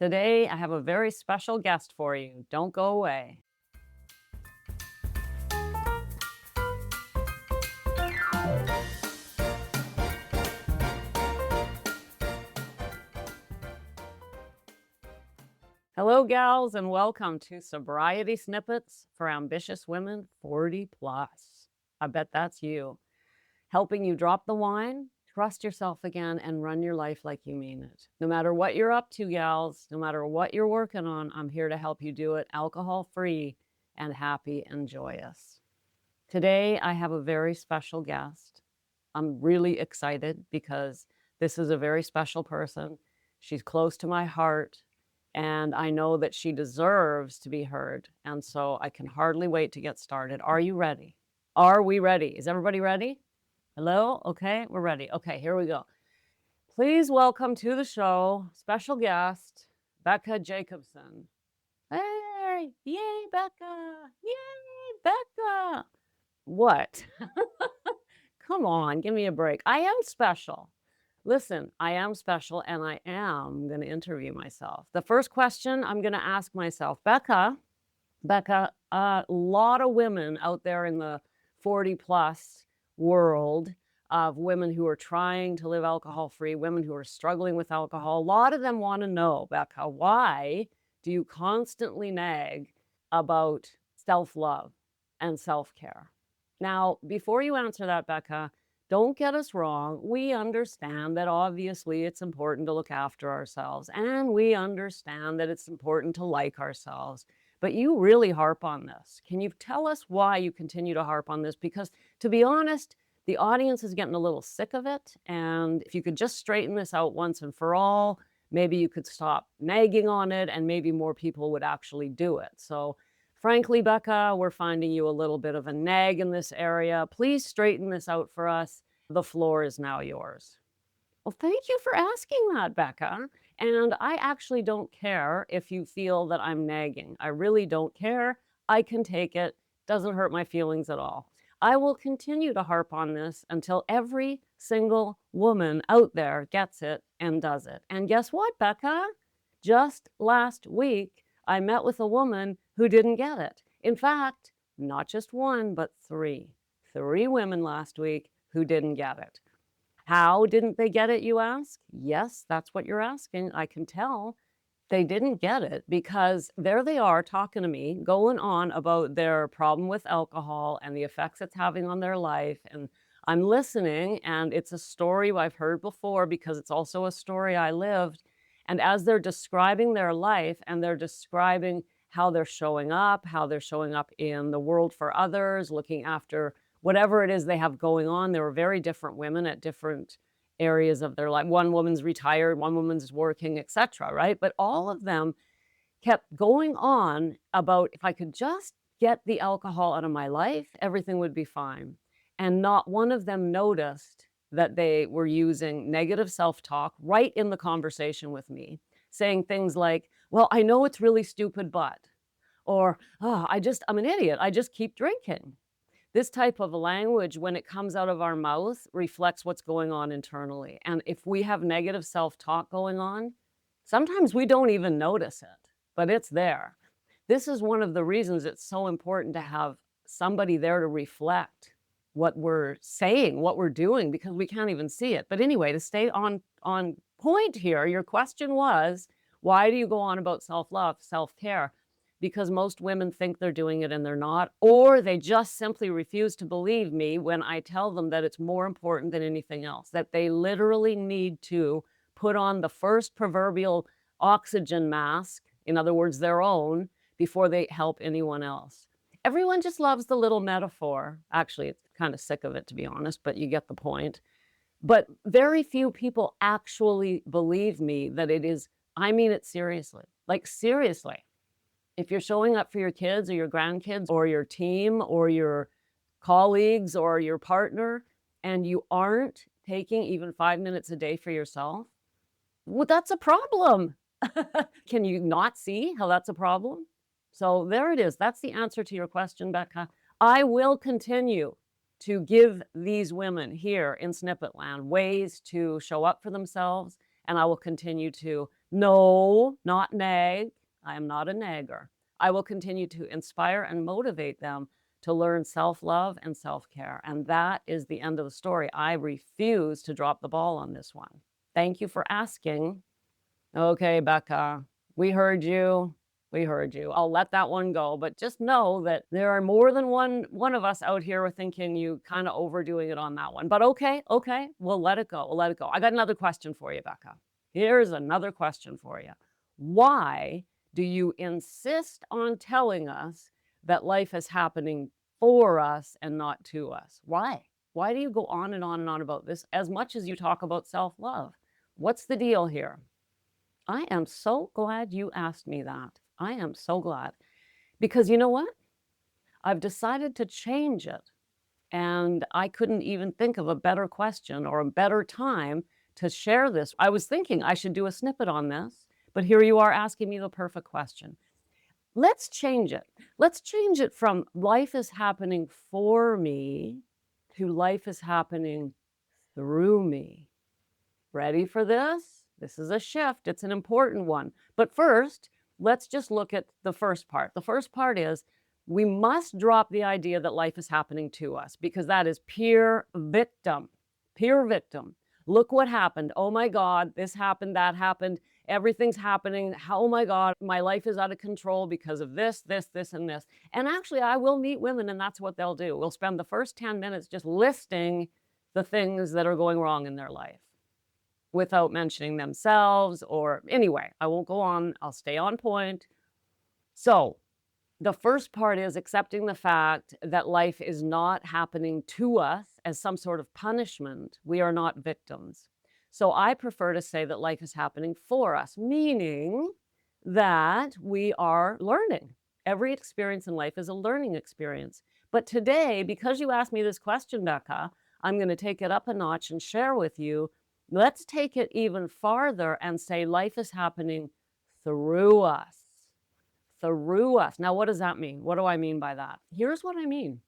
Today, I have a very special guest for you. Don't go away. Hello, gals, and welcome to Sobriety Snippets for Ambitious Women 40 plus. I bet that's you. Helping you drop the wine, trust yourself again, and run your life like you mean it. No matter what you're up to, gals, no matter what you're working on, I'm here to help you do it alcohol-free and happy and joyous. Today, I have a very special guest. I'm really excited because this is a very special person. She's close to my heart, and I know that she deserves to be heard. And so I can hardly wait to get started. Are you ready? Are we ready? Is everybody ready? Hello? Okay, we're ready. Okay, here we go. Please welcome to the show, special guest, Becca Jacobson. Hey, yay, Becca. Yay, Becca. What? Come on, give me a break. I am special. Listen, I am special and I am going to interview myself. The first question I'm going to ask myself, Becca, a lot of women out there in the 40 plus world of women who are trying to live alcohol free, women who are struggling with alcohol, a lot of them want to know, Becca, why do you constantly nag about self-love and self-care? Now, before you answer that, Becca, don't get us wrong. We understand that obviously it's important to look after ourselves, and we understand that it's important to like ourselves. But you really harp on this. Can you tell us why you continue to harp on this? Because to be honest, the audience is getting a little sick of it. And if you could just straighten this out once and for all, maybe you could stop nagging on it and maybe more people would actually do it. So frankly, Becca, we're finding you a little bit of a nag in this area. Please straighten this out for us. The floor is now yours. Well, thank you for asking that, Becca. And I actually don't care if you feel that I'm nagging. I really don't care. I can take it. Doesn't hurt my feelings at all. I will continue to harp on this until every single woman out there gets it and does it. And guess what, Becca? Just last week, I met with a woman who didn't get it. In fact, not just one, but three. Three women last week who didn't get it. How didn't they get it, you ask? Yes, that's what you're asking. I can tell they didn't get it because there they are talking to me, going on about their problem with alcohol and the effects it's having on their life. And I'm listening, and it's a story I've heard before because it's also a story I lived. And as they're describing their life and they're describing how they're showing up in the world for others, looking after whatever it is they have going on. There were very different women at different areas of their life. One woman's retired, one woman's working, etc., right? But all of them kept going on about if I could just get the alcohol out of my life, everything would be fine. And not one of them noticed that they were using negative self-talk right in the conversation with me, saying things like, well, I know it's really stupid, but, or, oh, I'm an idiot. I just keep drinking. This type of language, when it comes out of our mouth, reflects what's going on internally. And if we have negative self-talk going on, sometimes we don't even notice it, but it's there. This is one of the reasons it's so important to have somebody there to reflect what we're saying, what we're doing, because we can't even see it. But anyway, to stay on point here, your question was, why do you go on about self-love, self-care? Because most women think they're doing it and they're not, or they just simply refuse to believe me when I tell them that it's more important than anything else, that they literally need to put on the first proverbial oxygen mask, in other words, their own, before they help anyone else. Everyone just loves the little metaphor. Actually, it's kind of sick of it, to be honest, but you get the point. But very few people actually believe me that it is, I mean it seriously, like seriously. If you're showing up for your kids or your grandkids or your team or your colleagues or your partner, and you aren't taking even 5 minutes a day for yourself, well, that's a problem. Can you not see how that's a problem? So there it is. That's the answer to your question, Becca. I will continue to give these women here in Snippet Land ways to show up for themselves, and I will continue to No, not nag. I am not a nagger. I will continue to inspire and motivate them to learn self-love and self-care. And that is the end of the story. I refuse to drop the ball on this one. Thank you for asking. Okay, Becca, we heard you. We heard you. I'll let that one go, but just know that there are more than one of us out here thinking you kind of overdoing it on that one. But okay, we'll let it go. We'll let it go. I got another question for you, Becca. Here's another question for you. Why do you insist on telling us that life is happening for us and not to us? Why? Why do you go on and on and on about this as much as you talk about self-love? What's the deal here? I am so glad you asked me that. I am so glad. Because you know what? I've decided to change it. And I couldn't even think of a better question or a better time to share this. I was thinking I should do a snippet on this, but here you are asking me the perfect question. Let's change it. Let's change it from life is happening for me to life is happening through me. Ready for this? This is a shift. It's an important one. But first, let's just look at the first part. The first part is we must drop the idea that life is happening to us because that is pure victim. Pure victim. Look what happened. Oh my God, this happened, that happened. Everything's happening. Oh my God, my life is out of control because of this, and this. And actually, I will meet women, and that's what they'll do. We'll spend the first 10 minutes just listing the things that are going wrong in their life without mentioning themselves or anyway, I won't go on. I'll stay on point. So the first part is accepting the fact that life is not happening to us as some sort of punishment. We are not victims. So I prefer to say that life is happening for us, meaning that we are learning. Every experience in life is a learning experience. But today, because you asked me this question, Becca, I'm going to take it up a notch and share with you. Let's take it even farther and say life is happening through us. Through us. Now, what does that mean? What do I mean by that? Here's what I mean.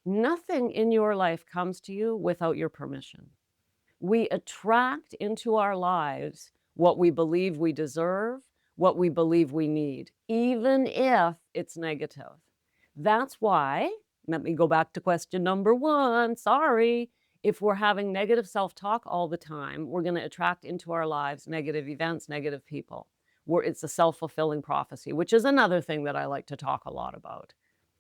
Nothing in your life comes to you without your permission. We attract into our lives what we believe we deserve, what we believe we need, even if it's negative. That's why, let me go back to question number one. Sorry. If we're having negative self-talk all the time, we're going to attract into our lives negative events, negative people. It's a self-fulfilling prophecy, which is another thing that I like to talk a lot about.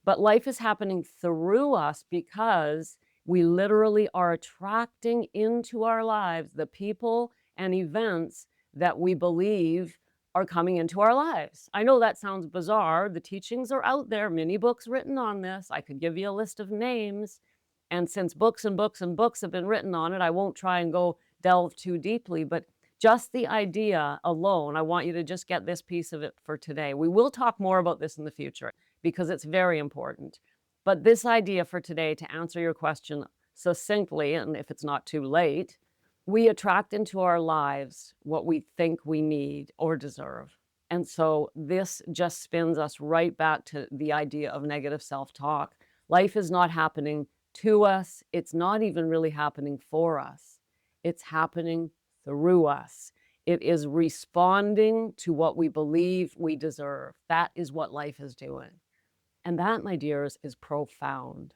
But life is happening through us because we literally are attracting into our lives the people and events that we believe are coming into our lives. I know that sounds bizarre. The teachings are out there, many books written on this. I could give you a list of names. And since books and books and books have been written on it, I won't try and go delve too deeply, but just the idea alone, I want you to just get this piece of it for today. We will talk more about this in the future because it's very important. But this idea for today, to answer your question succinctly, and if it's not too late, we attract into our lives what we think we need or deserve. And so this just spins us right back to the idea of negative self-talk. Life is not happening to us. It's not even really happening for us. It's happening through us. It is responding to what we believe we deserve. That is what life is doing. And that, my dears, is profound.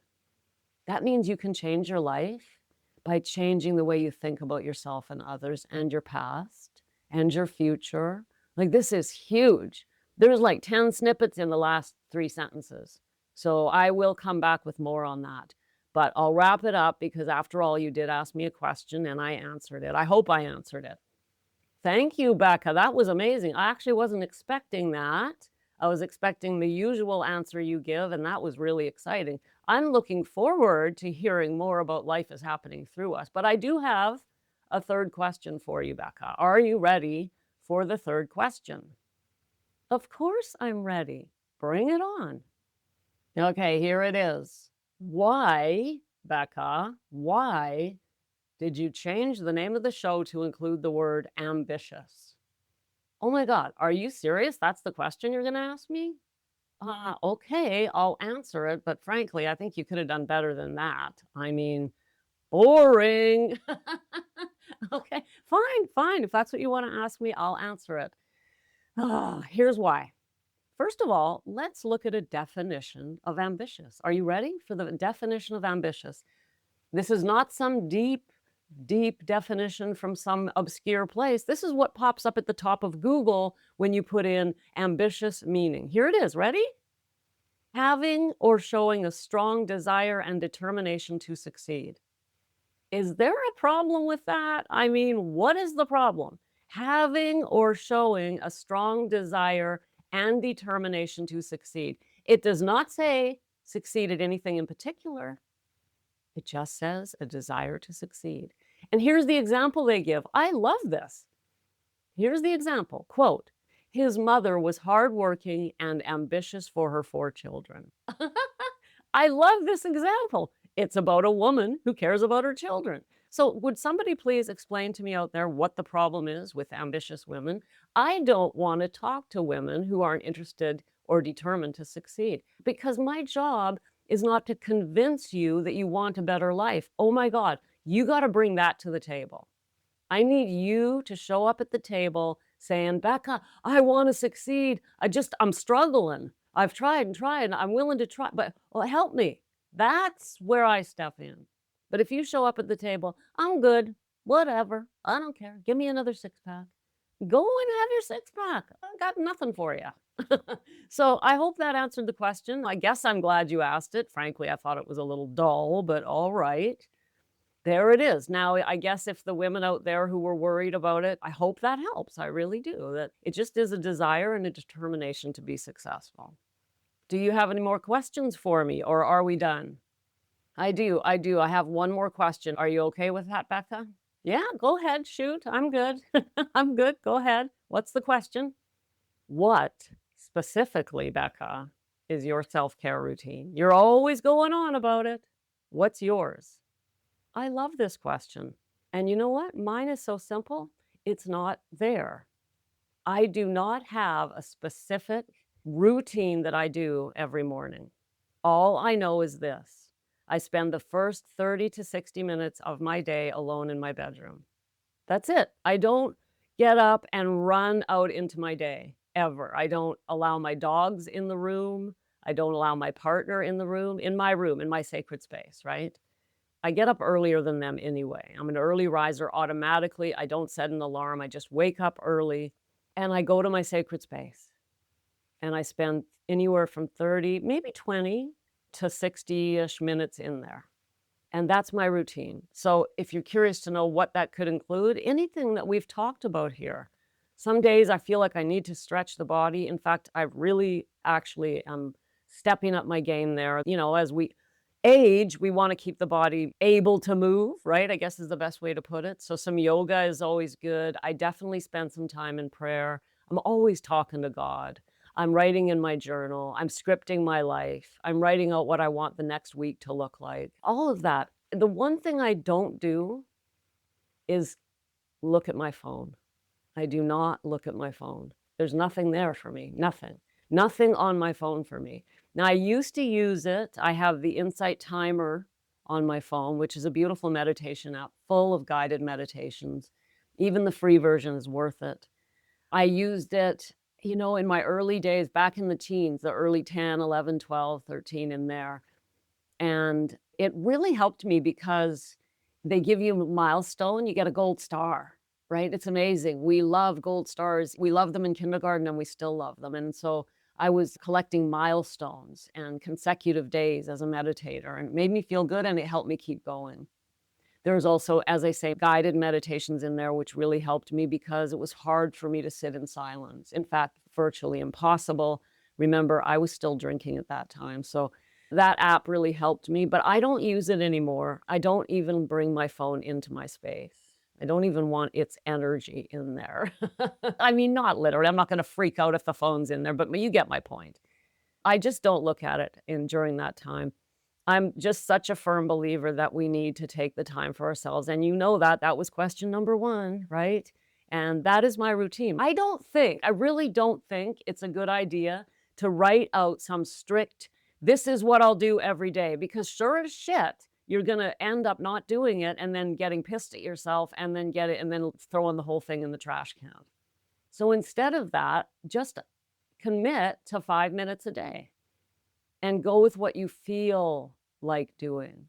That means you can change your life by changing the way you think about yourself and others and your past and your future. Like, this is huge. There's like 10 snippets in the last 3 sentences. So I will come back with more on that. But I'll wrap it up because after all, you did ask me a question and I answered it. I hope I answered it. Thank you, Becca. That was amazing. I actually wasn't expecting that. I was expecting the usual answer you give, and that was really exciting. I'm looking forward to hearing more about life is happening through us. But I do have a third question for you, Becca. Are you ready for the third question? Of course I'm ready. Bring it on. Okay, here it is. Why, Becca, why did you change the name of the show to include the word ambitious? Oh my God, are you serious? That's the question you're going to ask me? Okay, I'll answer it. But frankly, I think you could have done better than that. I mean, Boring. Okay, fine, fine. If that's what you want to ask me, I'll answer it. Here's why. First of all, let's look at a definition of ambitious. Are you ready for the definition of ambitious? This is not some deep, deep definition from some obscure place. This is what pops up at the top of Google when you put in ambitious meaning. Here it is. Ready? Having or showing a strong desire and determination to succeed. Is there a problem with that? I mean, what is the problem? Having or showing a strong desire and determination to succeed. It does not say succeed at anything in particular. It just says a desire to succeed. And here's the example they give. I love this. Here's the example. Quote, his mother was hardworking and ambitious for her 4 children. I love this example. It's about a woman who cares about her children. So would somebody please explain to me out there what the problem is with ambitious women? I don't want to talk to women who aren't interested or determined to succeed because my job is not to convince you that you want a better life. Oh my God, you got to bring that to the table. I need you to show up at the table saying, Becca, I want to succeed. I'm struggling. I've tried and tried. I'm willing to try, but well, help me. That's where I step in. But if you show up at the table, I'm good, whatever, I don't care. Give me another 6-pack. Go and have your 6-pack. I got nothing for you. So I hope that answered the question. I guess I'm glad you asked it. Frankly, I thought it was a little dull, but all right. There it is. Now, I guess if the women out there who were worried about it, I hope that helps. I really do. That it just is a desire and a determination to be successful. Do you have any more questions for me or are we done? I do. I have one more question. Are you okay with that, Becca? Yeah, go ahead. Shoot. I'm good. I'm good. Go ahead. What's the question? What specifically, Becca, is your self-care routine? You're always going on about it. What's yours? I love this question. And you know what? Mine is so simple. It's not there. I do not have a specific routine that I do every morning. All I know is this. I spend the first 30 to 60 minutes of my day alone in my bedroom. That's it. I don't get up and run out into my day ever. I don't allow my dogs in the room. I don't allow my partner in the room, in my sacred space, right? I get up earlier than them anyway. I'm an early riser automatically. I don't set an alarm. I just wake up early and I go to my sacred space. And I spend anywhere from 30, maybe 20 to 60-ish minutes in there. And that's my routine. So if you're curious to know what that could include, anything that we've talked about here. Some days I feel like I need to stretch the body. In fact, I really actually am stepping up my game there. You know, as we age, we want to keep the body able to move, right? I guess is the best way to put it. So some yoga is always good. I definitely spend some time in prayer. I'm always talking to God. I'm writing in my journal. I'm scripting my life. I'm writing out what I want the next week to look like. All of that. The one thing I don't do is look at my phone. I do not look at my phone. There's nothing there for me. Nothing. Nothing on my phone for me. Now, I used to use it. I have the Insight Timer on my phone, which is a beautiful meditation app full of guided meditations. Even the free version is worth it. I used it, you know, in my early days, back in the teens, the early 10, 11, 12, 13 in there. And it really helped me because they give you a milestone, you get a gold star, right? It's amazing. We love gold stars. We love them in kindergarten and we still love them. And so I was collecting milestones and consecutive days as a meditator, and it made me feel good and it helped me keep going. There's also, as I say, guided meditations in there, which really helped me because it was hard for me to sit in silence. In fact, virtually impossible. Remember, I was still drinking at that time. So that app really helped me, but I don't use it anymore. I don't even bring my phone into my space. I don't even want its energy in there. I mean, not literally. I'm not going to freak out if the phone's in there, but you get my point. I just don't look at it during that time. I'm just such a firm believer that we need to take the time for ourselves. And you know that. That was question number 1, right? And that is my routine. I really don't think it's a good idea to write out some strict, this is what I'll do every day. Because sure as shit, you're going to end up not doing it and then getting pissed at yourself and then throwing the whole thing in the trash can. So instead of that, just commit to 5 minutes a day and go with what you feel like doing.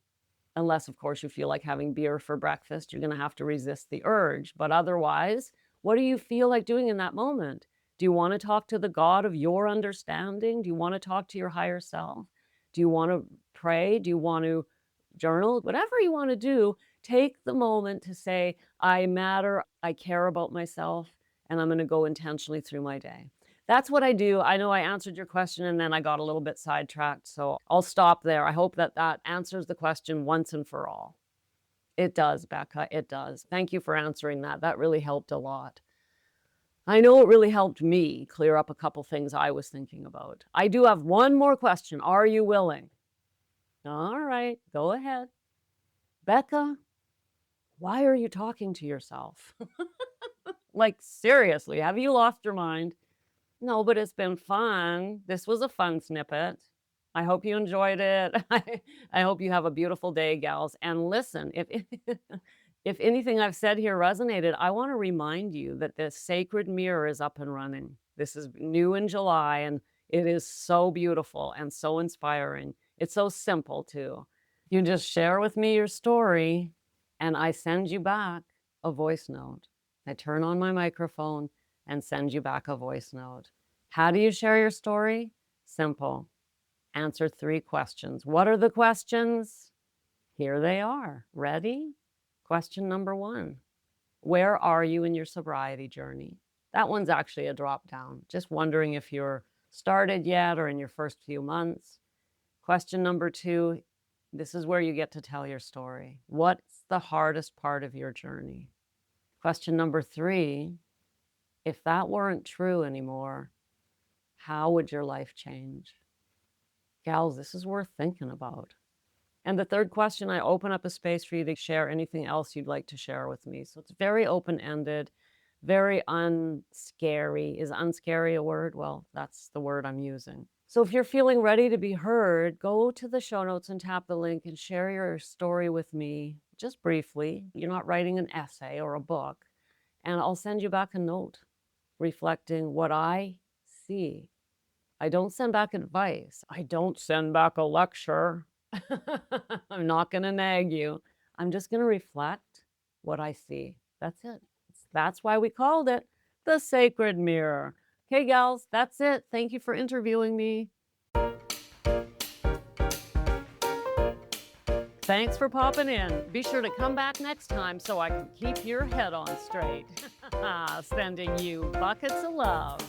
Unless, of course, you feel like having beer for breakfast, you're going to have to resist the urge. But otherwise, what do you feel like doing in that moment? Do you want to talk to the God of your understanding? Do you want to talk to your higher self? Do you want to pray? Do you want to journal? Whatever you want to do, take the moment to say, I matter, I care about myself, and I'm going to go intentionally through my day. That's what I do. I know I answered your question and then I got a little bit sidetracked, so I'll stop there. I hope that that answers the question once and for all. It does, Becca, it does. Thank you for answering that. That really helped a lot. I know it really helped me clear up a couple things I was thinking about. I do have one more question. Are you willing? All right, go ahead. Becca, why are you talking to yourself? Like, seriously, have you lost your mind? No, but it's been fun. This was a fun snippet. I hope you enjoyed it. I hope you have a beautiful day, gals. And listen, if anything I've said here resonated, I want to remind you that this sacred mirror is up and running. This is new in July, and it is so beautiful and so inspiring. It's so simple, too. You just share with me your story, and I send you back a voice note. I turn on my microphone and send you back a voice note. How do you share your story? Simple. Answer 3 questions. What are the questions? Here they are. Ready? Question number 1. Where are you in your sobriety journey? That one's actually a drop down. Just wondering if you're started yet or in your first few months. Question number 2. This is where you get to tell your story. What's the hardest part of your journey? Question number 3. If that weren't true anymore, how would your life change? Gals, this is worth thinking about. And the 3rd question, I open up a space for you to share anything else you'd like to share with me. So it's very open-ended, very unscary. Is unscary a word? Well, that's the word I'm using. So if you're feeling ready to be heard, go to the show notes and tap the link and share your story with me, just briefly. You're not writing an essay or a book. And I'll send you back a note reflecting what I see. I don't send back advice. I don't send back a lecture. I'm not going to nag you. I'm just going to reflect what I see. That's it. That's why we called it the sacred mirror. Okay, gals, that's it. Thank you for interviewing me. Thanks for popping in. Be sure to come back next time so I can keep your head on straight. Sending you buckets of love.